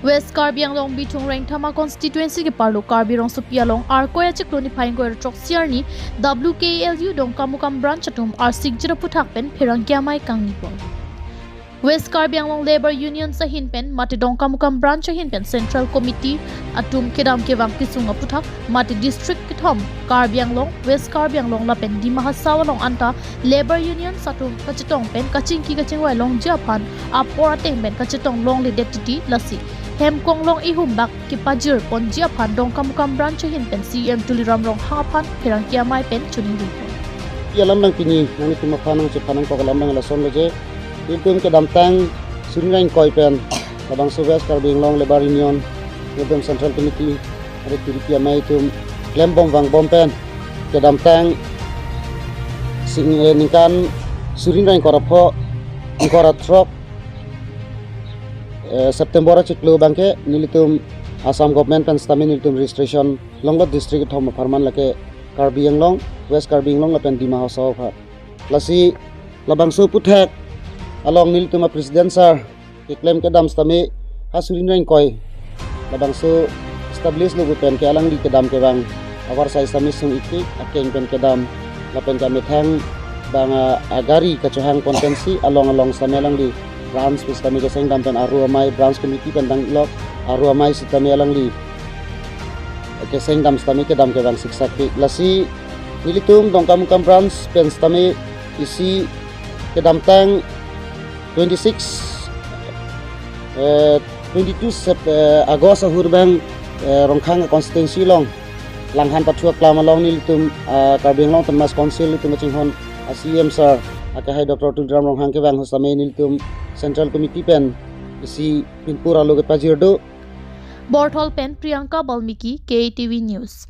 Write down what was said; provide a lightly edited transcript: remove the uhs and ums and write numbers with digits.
West Karbi Anglong Bitung Rang Thama constituency ke parlo Karbi Rong Supialong Arkoya Chikloni Phaing Ko Troksiarni WKALU Dongkamukam Branch atum Arsik Jira Puthak pen pherangke amei kangnipol. West Karbi Anglong Labor Union sa hinpen mati Dongkamukam Branch hinpen Central Committee atum kedam kewang kisunga puthak mati District kithom Karbi Anglong West Karbi Anglong lapen di mahasawalong anta Labor Union satum kachitong pen kachingki kachingwai long japan apor ateng pen kachitong long lidetiti lasi hem konglong ihumbak kipajir pon japan Dongkamukam Branch hinpen CM tuliram long hapan pherangke amei pen chuning dipol. Yalam nang pini nang itu makanang cepanang ko kalam nang lason leje Iltum ke damtang suringain koi pen kabang West Karbi Anglong Labor Union iltum Central Committee ada kiri amei tum klembong bang bom pen ke damtang sing ningkan suringain korapho koratrok September ciklu bangke nilitum Assam government pen stamin nilitum registration longlot district thom farman lake Karbi Anglong West Karbi Anglong lapen di mahasau pha lasi labang su puthek along nil tuma presiden sar iklem ke dam stami hasurin rain koi labang so establish logo pen ke alang di ke dam ke bang awar sai stami sung iki akeng pen ke dam lapen kami thang bang agari kacohang kontensi along stami alang di branch stami ke seng dam pen aru amai branch committee pen dang lok aru amai stami alang di ke seng dam stami ke dam ke bang siksaki lasi nilitum Dongkamukam Branch pen stami isi ke dam tang 22 Agos ahur bang rongkhang konstituensi long langhan patua klama long nil tum Karbi Anglong temas konsil tum cinghon CM sir akahai Dr. Tudram ronghang ke bang hosame nil tum Central Committee pen isi pinpura loge pajirdo Borthol pen Priyanka Balmiki KTV News.